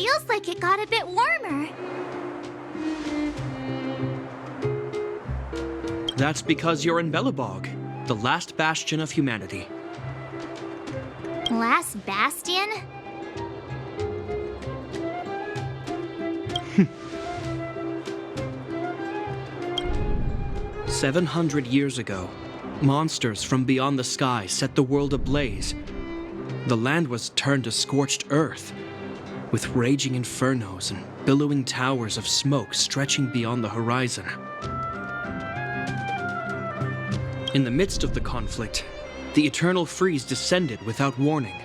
feels like it got a bit warmer. That's because you're in Belobog, the last bastion of humanity. Last bastion? 700 years ago, monsters from beyond the sky set the world ablaze. The land was turned to scorched earth, with raging infernos and billowing towers of smoke stretching beyond the horizon. In the midst of the conflict, the eternal freeze descended without warning.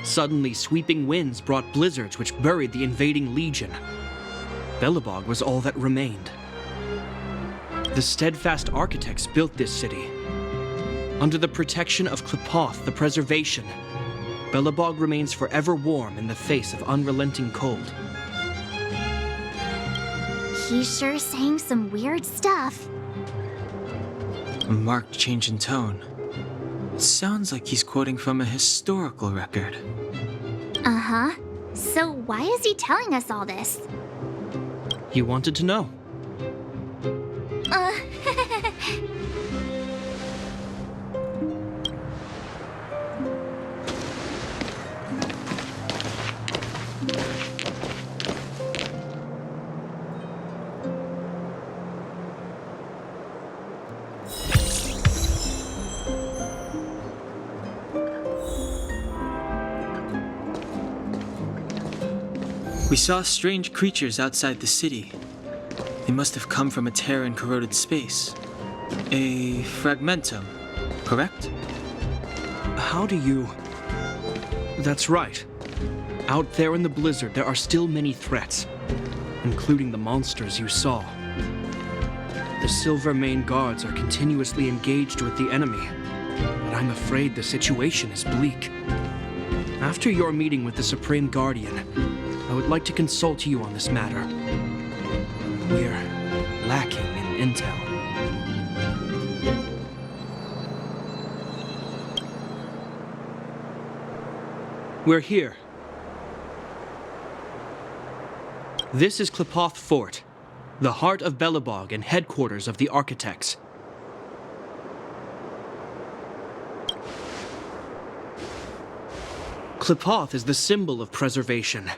Suddenly, sweeping winds brought blizzards which buried the invading legion. Belobog was all that remained. The steadfast architects built this city. Under the protection of Klepoth, the preservation, Belobog remains forever warm in the face of unrelenting cold. He's sure saying some weird stuff. A marked change in tone. It sounds like he's quoting from a historical record. Uh-huh. So why is he telling us all this? You wanted to know. We saw strange creatures outside the city. They must have come from a tear in corroded space. A fragmentum, correct? How do you... That's right. Out there in the blizzard, there are still many threats, including the monsters you saw. The Silvermane guards are continuously engaged with the enemy, but I'm afraid the situation is bleak. After your meeting with the Supreme Guardian, I would like to consult you on this matter. We're lacking in intel. We're here. This is Klepoth Fort, the heart of Belobog and headquarters of the architects. Klepoth is the symbol of preservation.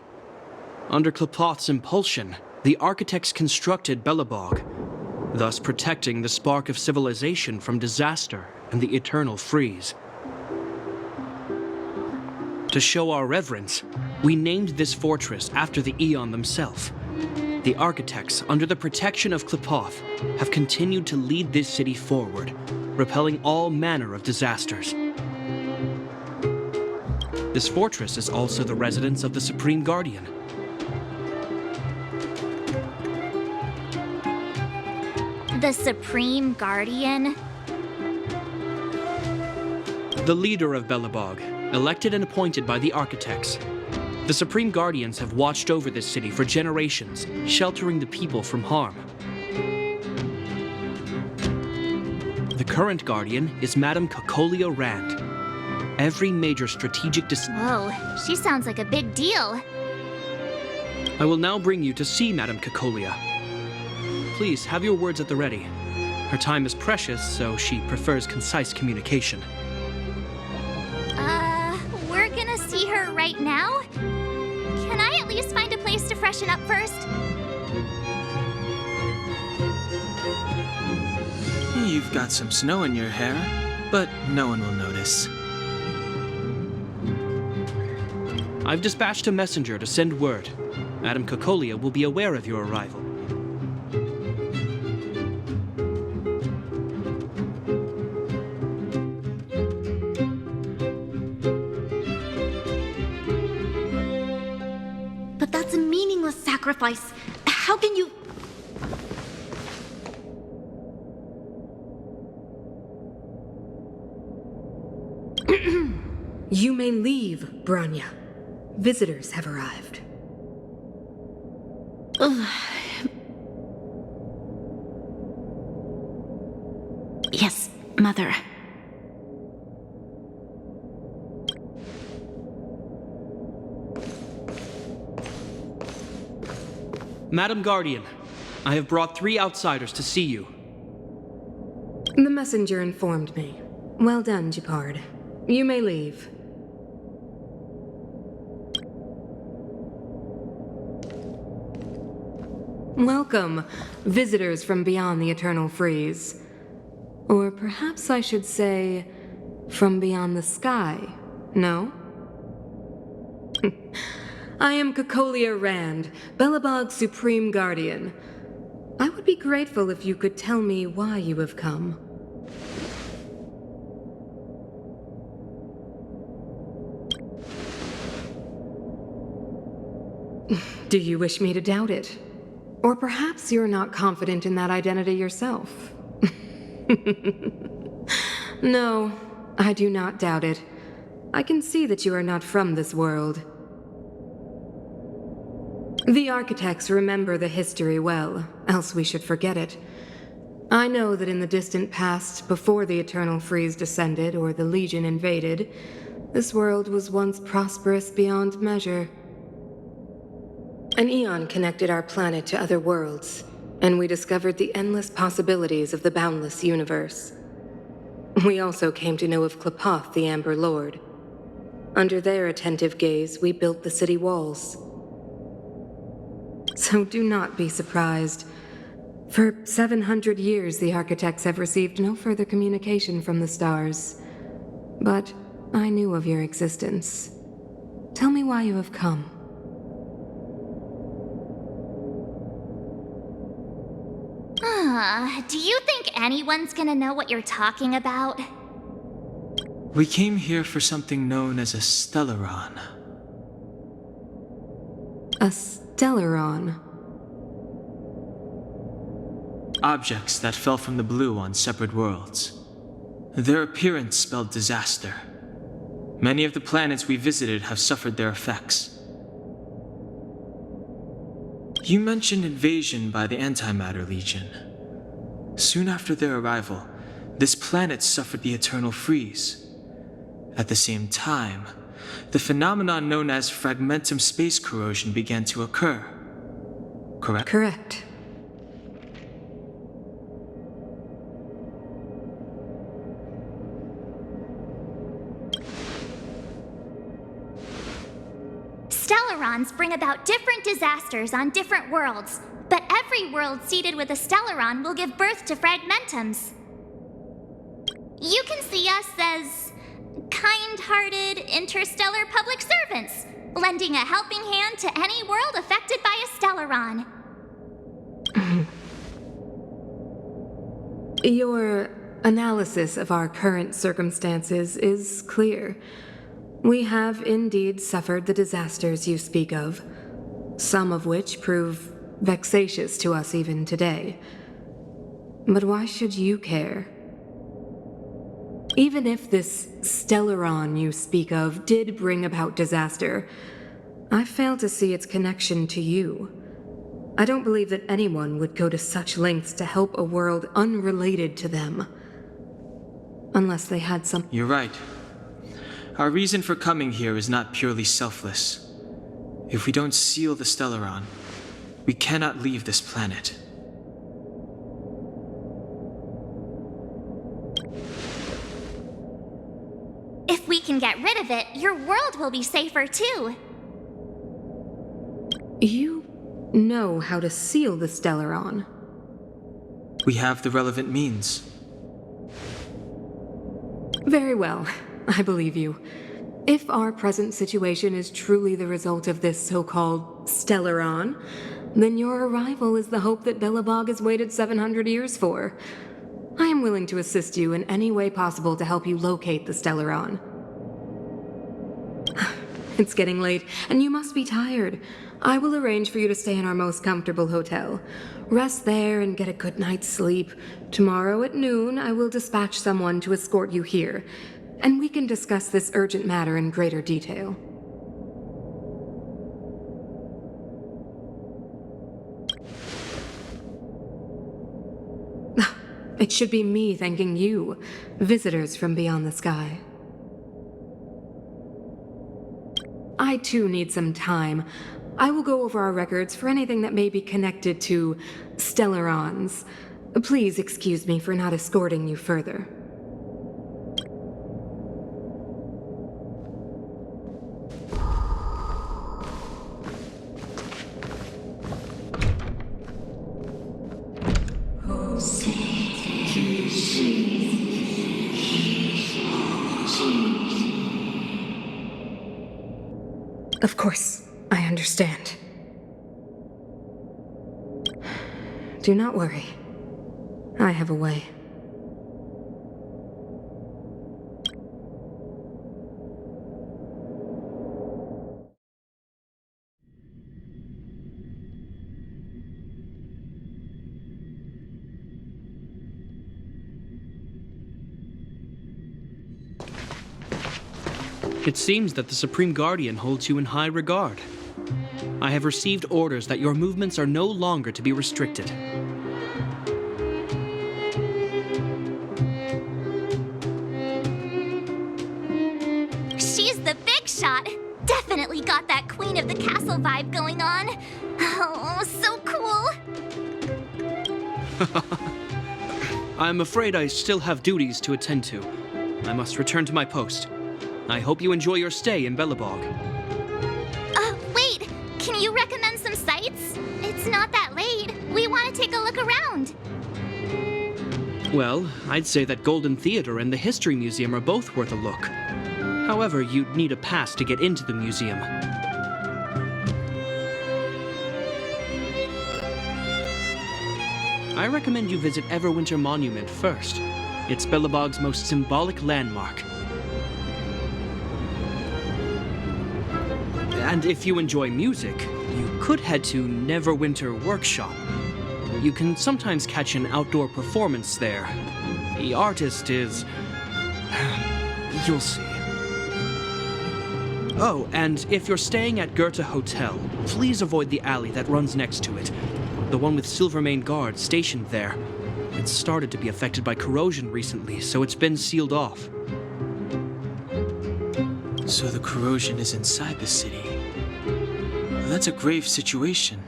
Under Klepoth's impulsion, the architects constructed Belobog, thus protecting the spark of civilization from disaster and the eternal freeze. To show our reverence, we named this fortress after the Aeon themselves. The architects, under the protection of Klepoth, have continued to lead this city forward, repelling all manner of disasters. This fortress is also the residence of the Supreme Guardian. The Supreme Guardian? The leader of Belobog, elected and appointed by the architects. The Supreme Guardians have watched over this city for generations, sheltering the people from harm. The current Guardian is Madame Cocolia Rand. Every major strategic Whoa, she sounds like a big deal. I will now bring you to see Madame Cocolia. Please, have your words at the ready. Her time is precious, so she prefers concise communication. We're gonna see her right now? Can I at least find a place to freshen up first? You've got some snow in your hair, but no one will notice. I've dispatched a messenger to send word. Madame Cocolia will be aware of your arrival. But that's a meaningless sacrifice. How can you... You may leave, Branya. Visitors have arrived. Yes, Mother. Madam Guardian, I have brought 3 outsiders to see you. The messenger informed me. Well done, Gepard. You may leave. Welcome, visitors from beyond the Eternal Freeze. Or perhaps I should say, from beyond the sky, no? I am Cocolia Rand, Belobog's Supreme Guardian. I would be grateful if you could tell me why you have come. Do you wish me to doubt it? Or perhaps you're not confident in that identity yourself? No, I do not doubt it. I can see that you are not from this world. The architects remember the history well, else we should forget it. I know that in the distant past, before the Eternal Freeze descended or the Legion invaded, this world was once prosperous beyond measure. An eon connected our planet to other worlds, and we discovered the endless possibilities of the boundless universe. We also came to know of Klapoth, the Amber Lord. Under their attentive gaze, we built the city walls. So do not be surprised. For 700 years, the architects have received no further communication from the stars. But I knew of your existence. Tell me why you have come. Do you think anyone's gonna know what you're talking about? We came here for something known as a stellaron. A stellaron? Objects that fell from the blue on separate worlds. Their appearance spelled disaster. Many of the planets we visited have suffered their effects. You mentioned invasion by the Antimatter Legion. Soon after their arrival, this planet suffered the Eternal Freeze. At the same time, the phenomenon known as fragmentum space corrosion began to occur. Correct? Correct. Stellarons bring about different disasters on different worlds, but every world seeded with a stellaron will give birth to fragmentums. You can see us as kind-hearted interstellar public servants, lending a helping hand to any world affected by a stellaron. Your analysis of our current circumstances is clear. We have indeed suffered the disasters you speak of, some of which prove vexatious to us even today. But why should you care? Even if this stellaron you speak of did bring about disaster, I fail to see its connection to you. I don't believe that anyone would go to such lengths to help a world unrelated to them. Unless they had some... You're right. Our reason for coming here is not purely selfless. If we don't seal the stellaron, we cannot leave this planet. If we can get rid of it, your world will be safer too. You know how to seal the stellaron. We have the relevant means. Very well. I believe you. If our present situation is truly the result of this so-called stellaron, then your arrival is the hope that Belobog has waited 700 years for. I am willing to assist you in any way possible to help you locate the stellaron. It's getting late, and you must be tired. I will arrange for you to stay in our most comfortable hotel. Rest there and get a good night's sleep. Tomorrow at noon, I will dispatch someone to escort you here, and we can discuss this urgent matter in greater detail. It should be me thanking you, visitors from beyond the sky. I too need some time. I will go over our records for anything that may be connected to Stellarons. Please excuse me for not escorting you further. Of course, I understand. Do not worry. I have a way. It seems that the Supreme Guardian holds you in high regard. I have received orders that your movements are no longer to be restricted. She's the big shot. Definitely got that Queen of the Castle vibe going on. Oh, so cool. I'm afraid I still have duties to attend to. I must return to my post. I hope you enjoy your stay in Belobog. Wait. Can you recommend some sites? It's not that late. We want to take a look around. Well, I'd say that Golden Theater and the History Museum are both worth a look. However, you'd need a pass to get into the museum. I recommend you visit Everwinter Monument first. It's Belobog's most symbolic landmark. And if you enjoy music, you could head to Neverwinter Workshop. You can sometimes catch an outdoor performance there. The artist is... you'll see. Oh, and if you're staying at Goethe Hotel, please avoid the alley that runs next to it. The one with Silvermane guards stationed there. It's started to be affected by corrosion recently, so it's been sealed off. So the corrosion is inside the city. That's a grave situation.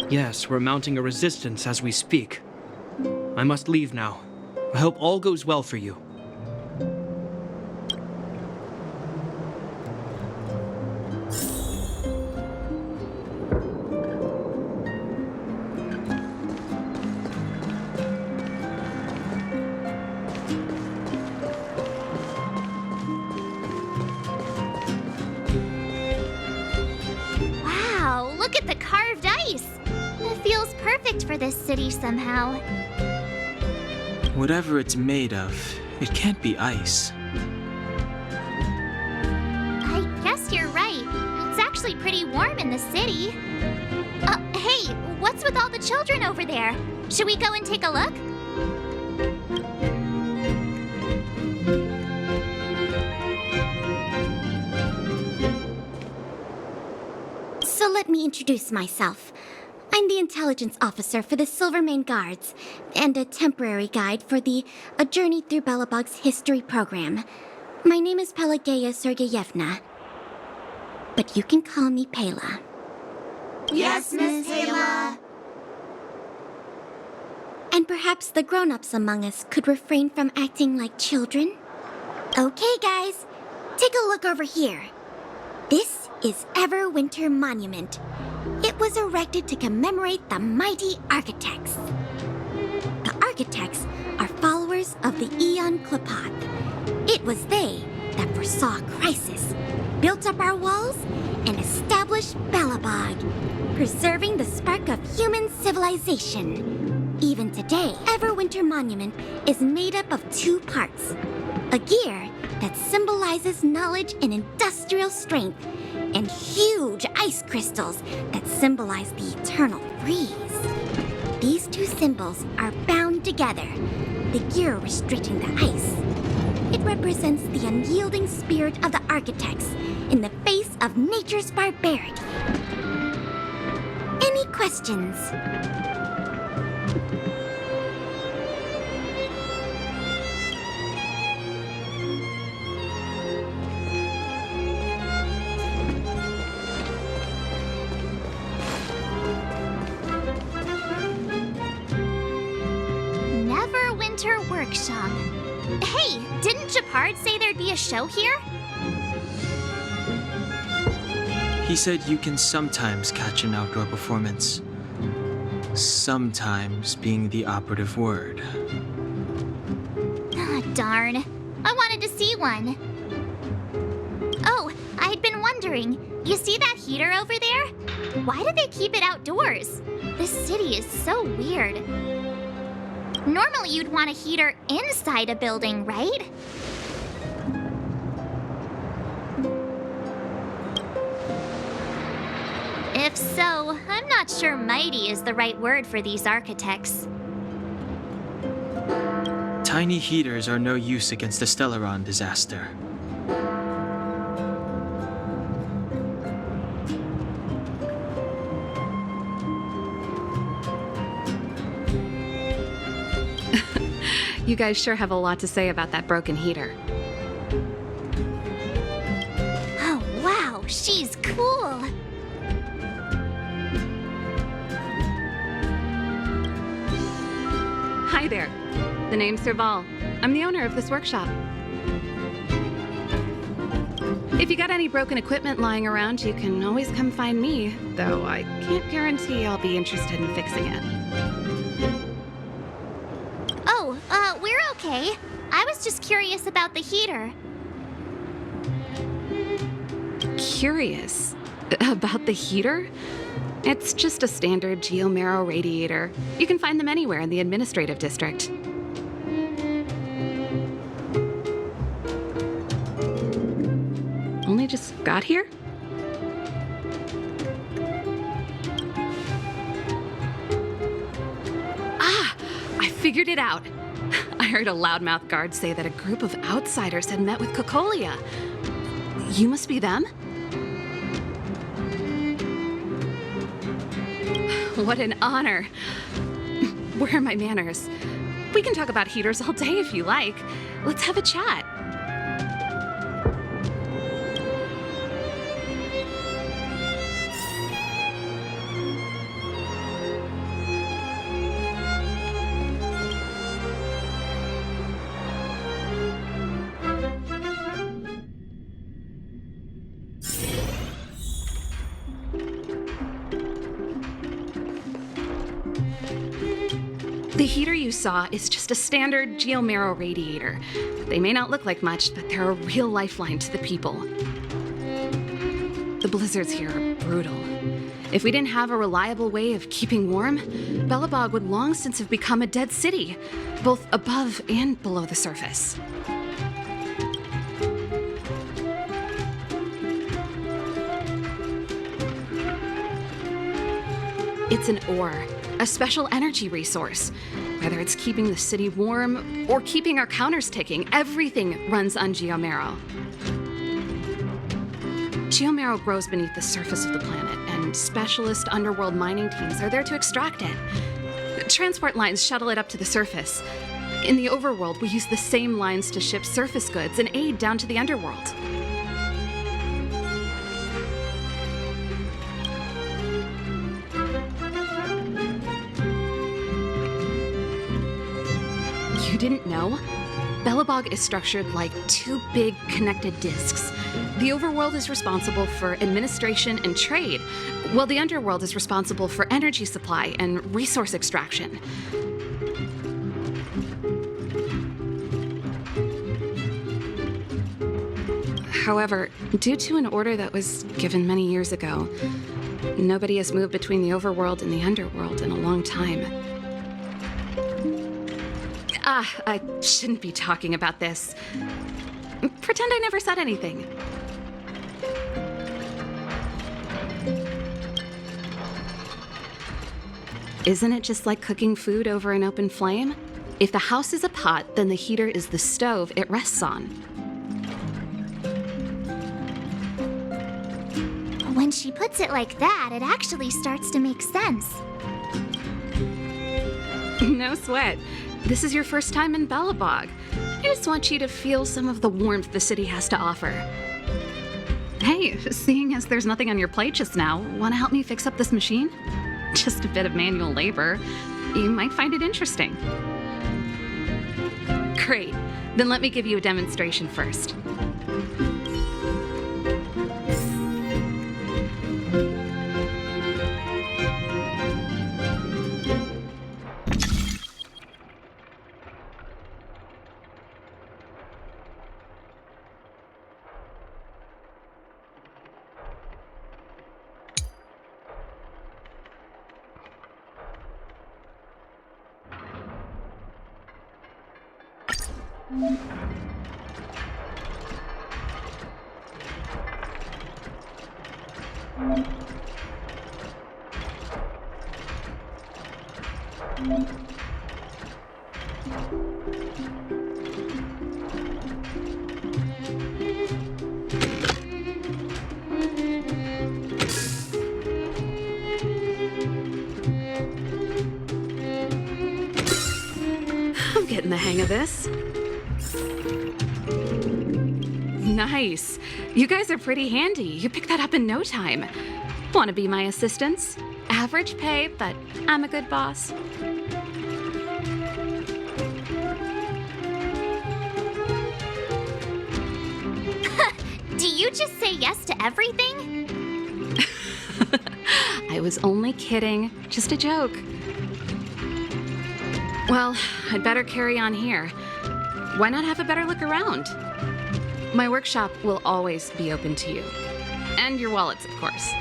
Yes, we're mounting a resistance as we speak. I must leave now. I hope all goes well for you. Wow, look at the carved ice. It feels perfect for this city somehow. Whatever it's made of, it can't be ice. I guess you're right. It's actually pretty warm in the city. Hey, what's with all the children over there? Should we go and take a look? So let me introduce myself. I'm the intelligence officer for the Silvermane Guards, and a temporary guide for the A Journey Through Belobog's History program. My name is Pelageya Sergeyevna, but you can call me Pela. Yes, Miss Pela. And perhaps the grown-ups among us could refrain from acting like children? Okay, guys, take a look over here. This is Everwinter Monument. It was erected to commemorate the mighty architects. The architects are followers of the Aeon Klapath. It was they that foresaw crisis, built up our walls, and established Belobog, preserving the spark of human civilization. Even today, Everwinter Monument is made up of two parts. A gear that symbolizes knowledge and industrial strength, and huge ice crystals that symbolize the eternal freeze. These two symbols are bound together, the gear restricting the ice. It represents the unyielding spirit of the architects in the face of nature's barbarity. Any questions? Winter Workshop. Hey, didn't Japard say there'd be a show here? He said you can sometimes catch an outdoor performance. Sometimes being the operative word. Ah, darn. I wanted to see one. Oh, I had been wondering. You see that heater over there? Why do they keep it outdoors? This city is so weird. Normally you'd want a heater inside a building, right? If so, I'm not sure mighty is the right word for these architects. Tiny heaters are no use against the Stellaron disaster. You guys sure have a lot to say about that broken heater. Oh, wow, she's cool. Hi there. The name's Serval. I'm the owner of this workshop. If you got any broken equipment lying around, you can always come find me, though I can't guarantee I'll be interested in fixing it. Oh, we're okay. I was just curious about the heater. Curious? About the heater? It's just a standard geomarrow radiator. You can find them anywhere in the administrative district. Only just got here? Ah! I figured it out. I heard a loudmouth guard say that a group of outsiders had met with Cocolia. You must be them? What an honor. Where are my manners? We can talk about heaters all day if you like. Let's have a chat. The heater you saw is just a standard geomarrow radiator. They may not look like much, but they're a real lifeline to the people. The blizzards here are brutal. If we didn't have a reliable way of keeping warm, Belobog would long since have become a dead city, both above and below the surface. It's an ore, a special energy resource. Whether it's keeping the city warm or keeping our counters ticking, everything runs on geomarrow. Geomarrow grows beneath the surface of the planet, and specialist underworld mining teams are there to extract it. Transport lines shuttle it up to the surface. In the overworld, we use the same lines to ship surface goods and aid down to the underworld. You didn't know? Belobog is structured like two big connected disks. The overworld is responsible for administration and trade, while the underworld is responsible for energy supply and resource extraction. However, due to an order that was given many years ago, nobody has moved between the overworld and the underworld in a long time. I shouldn't be talking about this. Pretend I never said anything. Isn't it just like cooking food over an open flame? If the house is a pot, then the heater is the stove it rests on. When she puts it like that, it actually starts to make sense. No sweat. This is your first time in Belobog. I just want you to feel some of the warmth the city has to offer. Hey, seeing as there's nothing on your plate just now, want to help me fix up this machine? Just a bit of manual labor. You might find it interesting. Great. Then let me give you a demonstration first. I'm getting the hang of this. Nice. You guys are pretty handy. You picked that up in no time. Want to be my assistants? Average pay, but I'm a good boss. Do you just say yes to everything? I was only kidding. Just a joke. Well, I'd better carry on here. Why not have a better look around? My workshop will always be open to you. And your wallets, of course.